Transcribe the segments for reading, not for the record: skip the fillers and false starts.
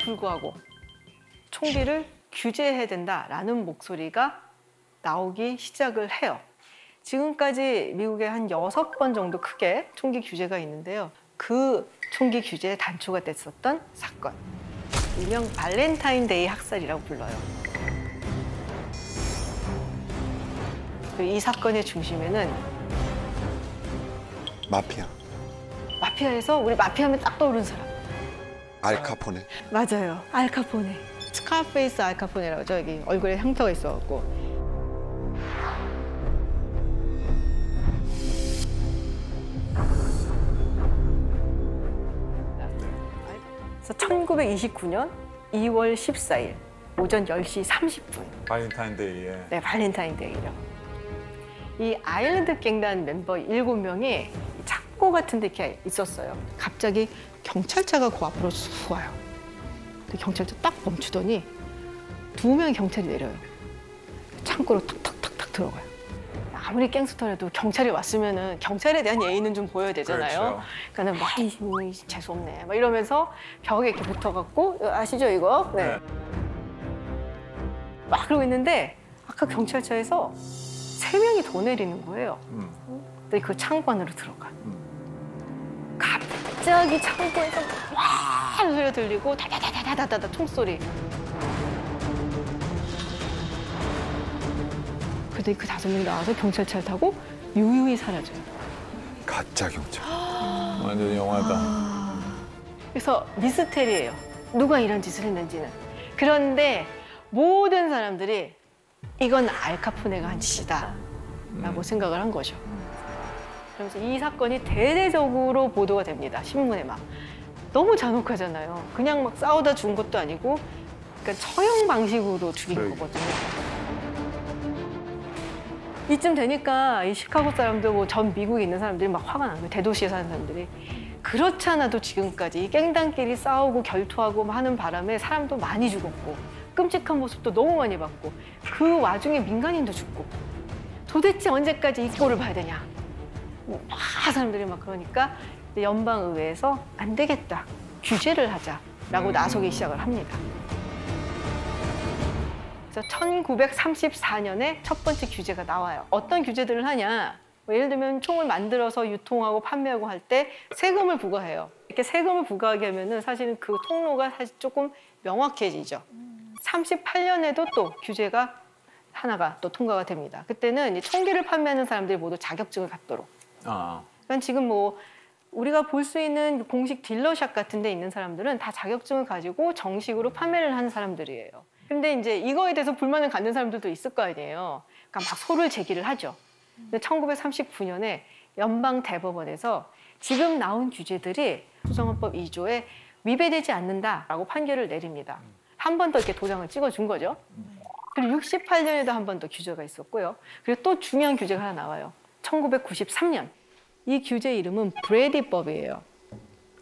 불구하고 총기를 규제해야 된다라는 목소리가 나오기 시작을 해요. 지금까지 미국에 한 6번 정도 크게 총기 규제가 있는데요. 그 총기 규제의 단초가 됐었던 사건. 일명 발렌타인데이 학살이라고 불러요. 이 사건의 중심에는 마피아. 마피아에서 우리 마피아하면 딱 떠오르는 사람. 알카포네. 맞아요. 알카포네. 스카페이스 알카포네라고 저기 얼굴에 흉터가 있어갖고. 그래서 1929년 2월 14일 오전 10시 30분. 발렌타인데이에. 네, 발렌타인데이죠. 이 아일랜드 갱단 멤버 7명이 창고 같은 데 이렇게 있었어요. 갑자기 경찰차가 그 앞으로 쑥 와요. 근데 경찰차 딱 멈추더니 2명의 경찰이 내려요. 창고로 탁탁탁탁 들어가요. 아무리 갱스터라도 경찰이 왔으면은 경찰에 대한 예의는 좀 보여야 되잖아요. 그렇죠. 그러니까는 막 재수없네. 막 이러면서 벽에 이렇게 붙어갖고 아시죠 이거? 네. 막 그러고 있는데 아까 경찰차에서 3명이 더 내리는 거예요. 근데 그 창고 안으로 들어가. 갑자기 창고에서 와 하는 소리가 들리고 다다다다다다다 총소리. 근데 그 5명이 나와서 경찰차를 타고 유유히 사라져요. 가짜 경찰. 완전 영화다. 그래서 미스테리예요. 누가 이런 짓을 했는지는. 그런데 모든 사람들이 이건 알카포네가 한 짓이다 라고 생각을 한 거죠. 그러면서 이 사건이 대대적으로 보도가 됩니다. 신문에 막. 너무 잔혹하잖아요. 그냥 막 싸우다 죽은 것도 아니고 그러니까 처형 방식으로 죽인 거거든요. 이쯤 되니까 이 시카고 사람들, 뭐 전 미국에 있는 사람들이 막 화가 나는 거예요. 대도시에 사는 사람들이. 그렇지 않아도 지금까지 갱단끼리 싸우고 결투하고 하는 바람에 사람도 많이 죽었고 끔찍한 모습도 너무 많이 봤고 그 와중에 민간인도 죽고 도대체 언제까지 이 꼴을 봐야 되냐. 막 사람들이 막 그러니까 연방의회에서 안 되겠다. 규제를 하자라고 나서기 시작을 합니다. 그래서 1934년에 첫 번째 규제가 나와요. 어떤 규제들을 하냐. 뭐 예를 들면 총을 만들어서 유통하고 판매하고 할 때 세금을 부과해요. 이렇게 세금을 부과하게 하면은 사실은 그 통로가 사실 조금 명확해지죠. 38년에도 또 규제가 하나가 또 통과가 됩니다. 그때는 총기를 판매하는 사람들이 모두 자격증을 갖도록. 그러니까 지금 뭐 우리가 볼 수 있는 공식 딜러샵 같은 데 있는 사람들은 다 자격증을 가지고 정식으로 판매를 하는 사람들이에요. 근데 이제 이거에 대해서 불만을 갖는 사람들도 있을 거 아니에요. 그러니까 막 소를 제기를 하죠. 근데 1939년에 연방 대법원에서 지금 나온 규제들이 수정헌법 2조에 위배되지 않는다라고 판결을 내립니다. 한 번 더 이렇게 도장을 찍어준 거죠. 그리고 68년에도 한 번 더 규제가 있었고요. 그리고 또 중요한 규제가 하나 나와요. 1993년. 이 규제 이름은 브래디법이에요.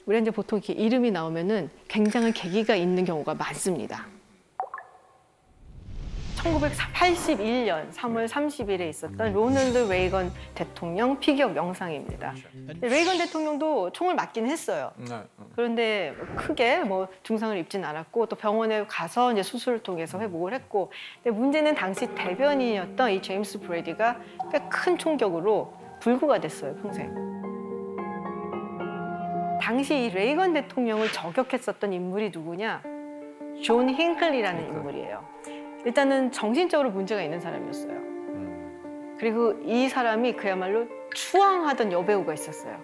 우리가 이제 보통 이렇게 이름이 나오면은 굉장한 계기가 있는 경우가 많습니다. 1981년 3월 30일에 있었던 로널드 레이건 대통령 피격 영상입니다. 레이건 대통령도 총을 맞긴 했어요. 그런데 크게 뭐 증상을 입진 않았고 또 병원에 가서 이제 수술을 통해서 회복을 했고, 근데 문제는 당시 대변인이었던 이 제임스 브래디가 꽤 큰 총격으로 불구가 됐어요, 평생. 당시 이 레이건 대통령을 저격했었던 인물이 누구냐? 존 힝클리라는 인물이에요. 일단은 정신적으로 문제가 있는 사람이었어요. 그리고 이 사람이 그야말로 추앙하던 여배우가 있었어요.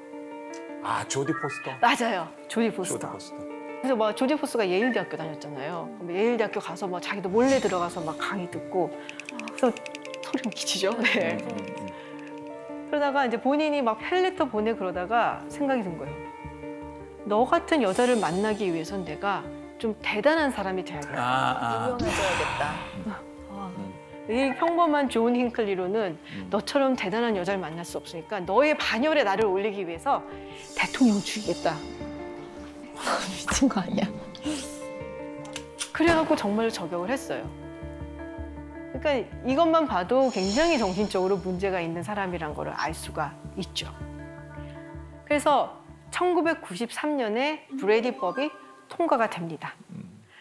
아, 조디 포스터? 맞아요. 조디 포스터. 조디 포스터. 그래서 막 조디 포스터가 예일대학교 다녔잖아요. 그럼 예일대학교 가서 막 자기도 몰래 들어가서 막 강의 듣고, 그래서 소름 끼치죠. 네. 그러다가 이제 본인이 막 펠레터 보내 그러다가 생각이 든 거예요. 너 같은 여자를 만나기 위해선 내가 좀 대단한 사람이 돼야겠다. 유명해져야겠다. 이 평범한 존 힝클리로는 너처럼 대단한 여자를 만날 수 없으니까 너의 반열에 나를 올리기 위해서 대통령을 죽이겠다. 미친 거 아니야? 그래갖고 정말로 저격을 했어요. 그러니까 이것만 봐도 굉장히 정신적으로 문제가 있는 사람이란 걸 알 수가 있죠. 그래서 1993년에 브래디법이 통과가 됩니다.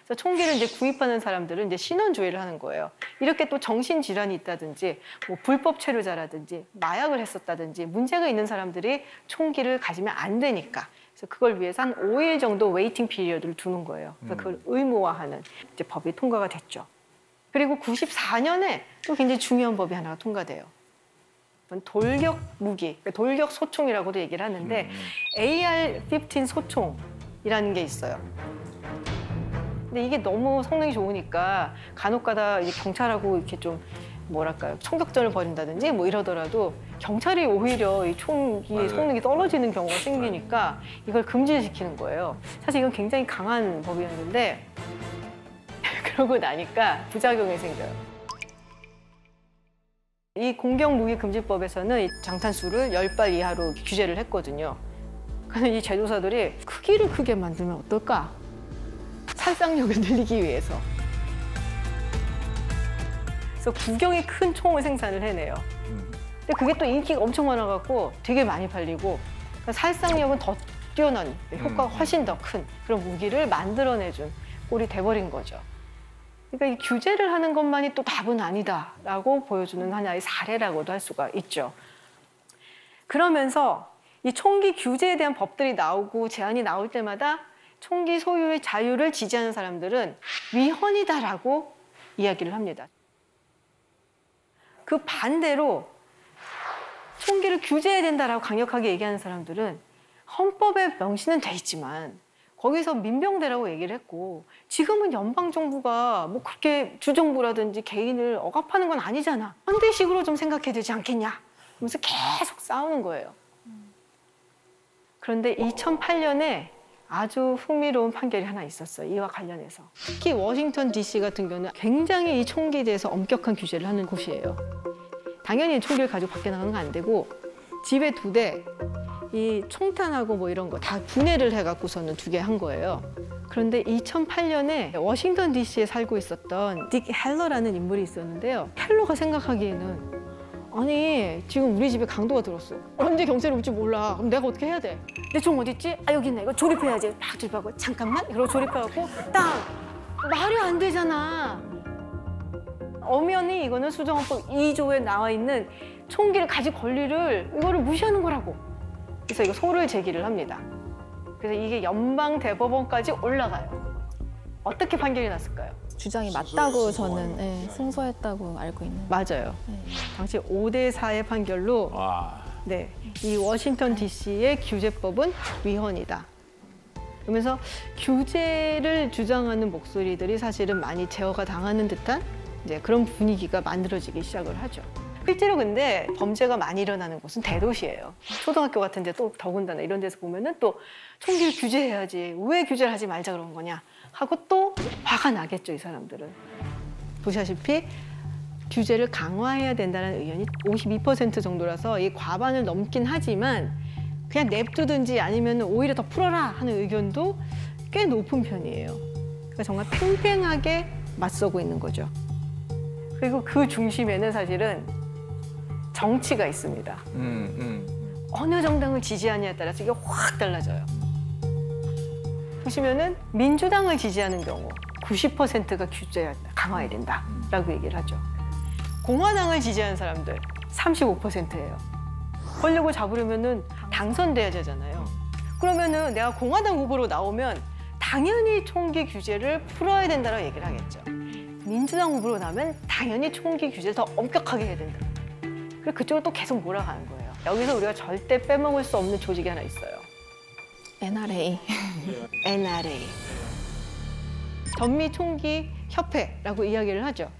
그래서 총기를 이제 구입하는 사람들은 이제 신원조회를 하는 거예요. 이렇게 또 정신질환이 있다든지, 뭐 불법 체류자라든지, 마약을 했었다든지, 문제가 있는 사람들이 총기를 가지면 안 되니까. 그래서 그걸 위해서 한 5일 정도 웨이팅 피리어드를 두는 거예요. 그래서 그걸 의무화하는 이제 법이 통과가 됐죠. 그리고 94년에 또 굉장히 중요한 법이 하나가 통과돼요. 돌격 무기, 돌격 소총이라고도 얘기를 하는데 AR-15 소총이라는 게 있어요. 근데 이게 너무 성능이 좋으니까 간혹가다 경찰하고 이렇게 좀 뭐랄까요, 총격전을 벌인다든지 뭐 이러더라도 경찰이 오히려 이 총기의 성능이 떨어지는 경우가 생기니까 이걸 금지시키는 거예요. 사실 이건 굉장히 강한 법이었는데 그러고 나니까 부작용이 생겨요. 이 공격무기금지법에서는 이 장탄수를 10발 이하로 규제를 했거든요. 그래서 이 제조사들이 크기를 크게 만들면 어떨까? 살상력을 늘리기 위해서. 그래서 구경이 큰 총을 생산을 해내요. 근데 그게 또 인기가 엄청 많아갖고 되게 많이 팔리고 살상력은 더 뛰어난, 효과가 훨씬 더 큰 그런 무기를 만들어내준 꼴이 돼버린 거죠. 그러니까 이 규제를 하는 것만이 또 답은 아니다라고 보여주는 하나의 사례라고도 할 수가 있죠. 그러면서 이 총기 규제에 대한 법들이 나오고 제안이 나올 때마다 총기 소유의 자유를 지지하는 사람들은 위헌이다라고 이야기를 합니다. 그 반대로 총기를 규제해야 된다라고 강력하게 얘기하는 사람들은 헌법에 명시는 돼 있지만 거기서 민병대라고 얘기를 했고 지금은 연방정부가 뭐 그렇게 주정부라든지 개인을 억압하는 건 아니잖아. 현대식으로 좀 생각해야 되지 않겠냐. 그러면서 계속 싸우는 거예요. 그런데 2008년에 아주 흥미로운 판결이 하나 있었어요. 이와 관련해서. 특히 워싱턴 DC 같은 경우는 굉장히 이 총기에 대해서 엄격한 규제를 하는 곳이에요. 당연히 총기를 가지고 밖에 나가는 건 안 되고 집에 2대, 이 총탄하고 뭐 이런 거 다 분해를 해갖고서는 2개 한 거예요. 그런데 2008년에 워싱턴 DC에 살고 있었던 딕 헬러라는 인물이 있었는데요. 헬러가 생각하기에는 아니 지금 우리 집에 강도가 들었어. 언제 경찰이 올지 몰라. 그럼 내가 어떻게 해야 돼? 내 총 어디 있지? 아 여기 있네. 이거 조립해야지. 막 조립하고 잠깐만. 이러고 조립해갖고 딱 말이 안 되잖아. 엄연히 이거는 수정헌법 2조에 나와 있는 총기를 가질 권리를 이거를 무시하는 거라고. 그래서 이거 소를 제기를 합니다. 그래서 이게 연방대법원까지 올라가요. 어떻게 판결이 났을까요? 주장이 맞다고 저는 승소했다고 알고 있는. 맞아요. 네. 당시 5대4의 판결로 와. 네, 이 워싱턴 DC의 규제법은 위헌이다. 그러면서 규제를 주장하는 목소리들이 사실은 많이 제어가 당하는 듯한 이제 그런 분위기가 만들어지기 시작을 하죠. 실제로 근데 범죄가 많이 일어나는 곳은 대도시예요. 초등학교 같은 데 또 더군다나 이런 데서 보면은 또 총기를 규제해야지. 왜 규제를 하지 말자 그런 거냐 하고 또 화가 나겠죠, 이 사람들은. 보시다시피 규제를 강화해야 된다는 의견이 52% 정도라서 이 과반을 넘긴 하지만 그냥 냅두든지 아니면 오히려 더 풀어라 하는 의견도 꽤 높은 편이에요. 그러니까 정말 팽팽하게 맞서고 있는 거죠. 그리고 그 중심에는 사실은 정치가 있습니다. 어느 정당을 지지하냐에 따라서 이게 확 달라져요. 보시면은 민주당을 지지하는 경우 90%가 규제 강화해야 된다라고 얘기를 하죠. 공화당을 지지하는 사람들 35%예요. 권력을 잡으려면은 당선돼야 되잖아요. 그러면은 내가 공화당 후보로 나오면 당연히 총기 규제를 풀어야 된다고 얘기를 하겠죠. 민주당 후보로 나면 당연히 총기 규제를 더 엄격하게 해야 된다. 그리고 그쪽으로 또 계속 몰아가는 거예요. 여기서 우리가 절대 빼먹을 수 없는 조직이 하나 있어요. NRA. NRA. 전미총기협회라고 이야기를 하죠.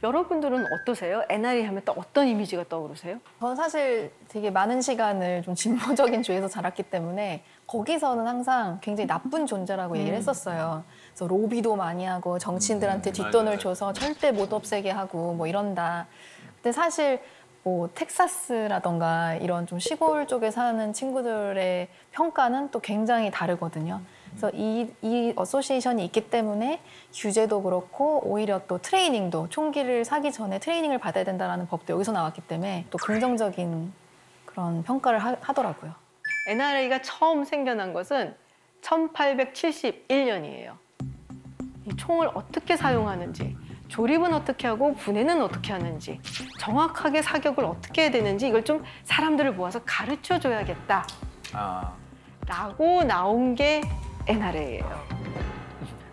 여러분들은 어떠세요? NRA 하면 또 어떤 이미지가 떠오르세요? 저는 사실 되게 많은 시간을 좀 진보적인 주에서 자랐기 때문에 거기서는 항상 굉장히 나쁜 존재라고 얘기를 했었어요. 그래서 로비도 많이 하고 정치인들한테 뒷돈을 줘서 절대 못 없애게 하고 뭐 이런다. 근데 사실 뭐 텍사스라던가 이런 좀 시골 쪽에 사는 친구들의 평가는 또 굉장히 다르거든요. 그래서 이 어소시에이션이 있기 때문에 규제도 그렇고 오히려 또 트레이닝도 총기를 사기 전에 트레이닝을 받아야 된다는 법도 여기서 나왔기 때문에 또 긍정적인 그런 평가를 하더라고요. NRA가 처음 생겨난 것은 1871년이에요. 이 총을 어떻게 사용하는지, 조립은 어떻게 하고 분해는 어떻게 하는지, 정확하게 사격을 어떻게 해야 되는지 이걸 좀 사람들을 모아서 가르쳐 줘야겠다 아, 라고 나온 게 NRA예요.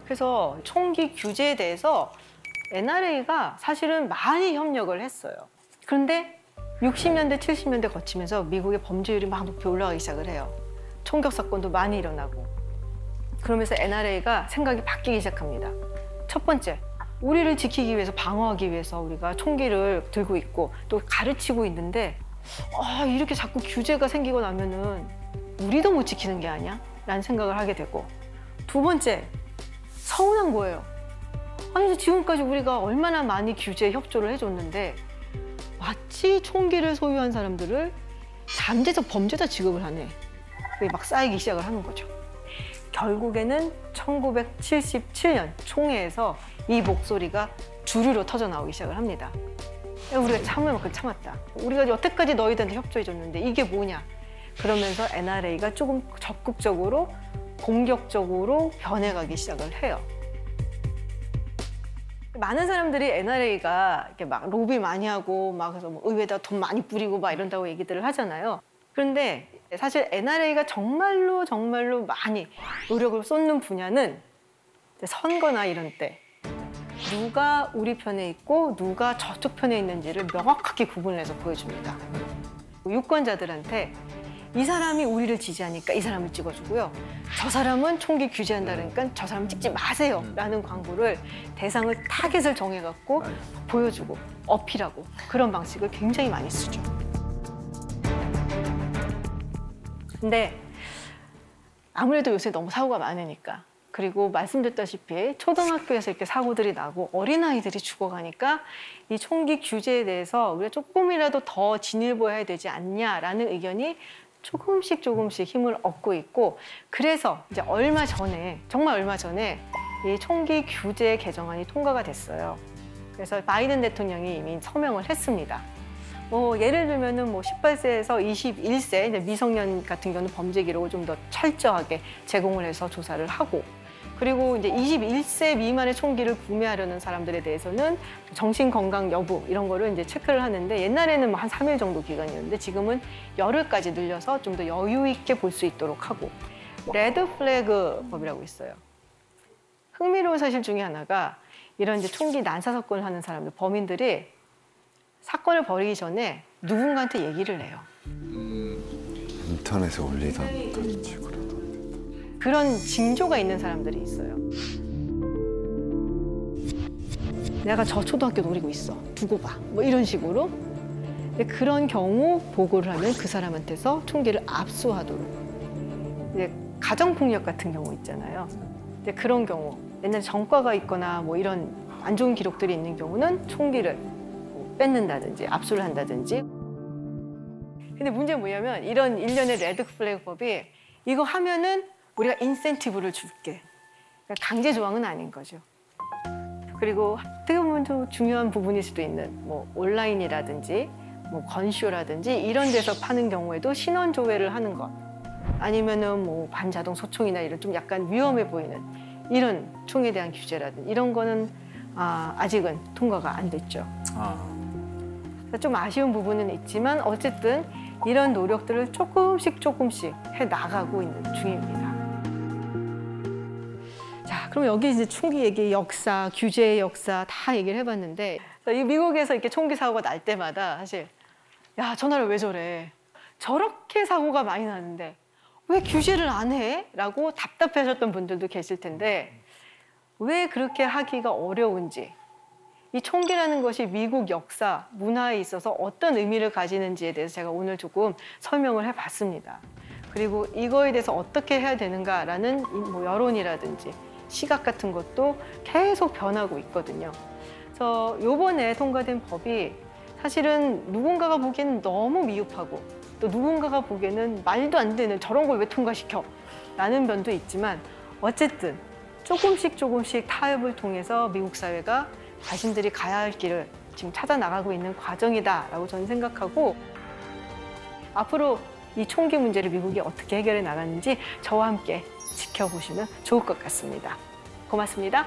그래서 총기 규제에 대해서 NRA가 사실은 많이 협력을 했어요. 그런데 60년대, 70년대 거치면서 미국의 범죄율이 막 높이 올라가기 시작을 해요. 총격 사건도 많이 일어나고. 그러면서 NRA가 생각이 바뀌기 시작합니다. 첫 번째, 우리를 지키기 위해서, 방어하기 위해서 우리가 총기를 들고 있고 또 가르치고 있는데 이렇게 자꾸 규제가 생기고 나면은 우리도 못 지키는 게 아니야? 라는 생각을 하게 되고, 두 번째, 서운한 거예요. 아니, 지금까지 우리가 얼마나 많이 규제에 협조를 해줬는데 마치 총기를 소유한 사람들을 잠재적 범죄자 취급을 하네. 그게 막 쌓이기 시작을 하는 거죠. 결국에는 1977년 총회에서 이 목소리가 주류로 터져 나오기 시작을 합니다. 우리가 참을 만큼 참았다. 우리가 여태까지 너희들한테 협조해줬는데 이게 뭐냐. 그러면서 NRA가 조금 적극적으로 공격적으로 변해가기 시작을 해요. 많은 사람들이 NRA가 이렇게 막 로비 많이 하고 막 그래서 뭐 의회에다 돈 많이 뿌리고 막 이런다고 얘기들을 하잖아요. 그런데 사실 NRA가 정말로 많이 노력을 쏟는 분야는 선거나 이런 때 누가 우리 편에 있고 누가 저쪽 편에 있는지를 명확하게 구분해서 보여줍니다. 유권자들한테 이 사람이 우리를 지지하니까 이 사람을 찍어주고요. 저 사람은 총기 규제한다니까 저 사람 찍지 마세요 라는 광고를 대상을 타겟을 정해갖고 보여주고 어필하고 그런 방식을 굉장히 많이 쓰죠. 근데 아무래도 요새 너무 사고가 많으니까, 그리고 말씀드렸다시피 초등학교에서 이렇게 사고들이 나고 어린아이들이 죽어가니까 이 총기 규제에 대해서 우리가 조금이라도 더 진일보해야 되지 않냐라는 의견이 조금씩 힘을 얻고 있고, 그래서 이제 정말 얼마 전에 이 총기 규제 개정안이 통과가 됐어요. 그래서 바이든 대통령이 이미 서명을 했습니다. 예를 들면은 18세에서 21세 이제 미성년 같은 경우는 범죄 기록을 좀 더 철저하게 제공을 해서 조사를 하고, 그리고 이제 21세 미만의 총기를 구매하려는 사람들에 대해서는 정신 건강 여부 이런 거를 이제 체크를 하는데, 옛날에는 한 3일 정도 기간이었는데 지금은 열흘까지 늘려서 좀 더 여유 있게 볼 수 있도록 하고, 레드 플래그 법이라고 있어요. 흥미로운 사실 중에 하나가 이런 이제 총기 난사 사건을 하는 사람들, 범인들이 사건을 벌이기 전에 누군가한테 얘기를 해요. 인터넷에 올리던지 그런 징조가 있는 사람들이 있어요. 내가 저 초등학교 노리고 있어. 두고 봐. 이런 식으로. 근데 그런 경우 보고를 하면 그 사람한테서 총기를 압수하도록. 이제 가정폭력 같은 경우 있잖아요. 근데 그런 경우, 옛날에 전과가 있거나 이런 안 좋은 기록들이 있는 경우는 총기를 뺏는다든지 압수를 한다든지. 근데 문제는 뭐냐면 이런 일련의 레드 플래그 법이 이거 하면은 우리가 인센티브를 줄게. 그러니까 강제 조항은 아닌 거죠. 그리고 어떻게 보면 좀 중요한 부분일 수도 있는 온라인이라든지 건쇼라든지 이런 데서 파는 경우에도 신원 조회를 하는 것, 아니면은 반자동 소총이나 이런 좀 약간 위험해 보이는 이런 총에 대한 규제라든지 이런 거는 아직은 통과가 안 됐죠. 좀 아쉬운 부분은 있지만 어쨌든 이런 노력들을 조금씩 해 나가고 있는 중입니다. 자, 그럼 여기 이제 총기 얘기, 역사, 규제의 역사 다 얘기를 해봤는데, 이 미국에서 이렇게 총기 사고가 날 때마다 사실 야, 저 나라 왜 저래? 저렇게 사고가 많이 나는데 왜 규제를 안 해? 라고 답답해하셨던 분들도 계실 텐데, 왜 그렇게 하기가 어려운지, 이 총기라는 것이 미국 역사, 문화에 있어서 어떤 의미를 가지는지에 대해서 제가 오늘 조금 설명을 해봤습니다. 그리고 이거에 대해서 어떻게 해야 되는가라는 여론이라든지 시각 같은 것도 계속 변하고 있거든요. 그래서 이번에 통과된 법이 사실은 누군가가 보기에는 너무 미흡하고 또 누군가가 보기에는 말도 안 되는 저런 걸 왜 통과시켜? 라는 면도 있지만, 어쨌든 조금씩 타협을 통해서 미국 사회가 자신들이 가야 할 길을 지금 찾아 나가고 있는 과정이다라고 저는 생각하고, 앞으로 이 총기 문제를 미국이 어떻게 해결해 나가는지 저와 함께 지켜보시면 좋을 것 같습니다. 고맙습니다.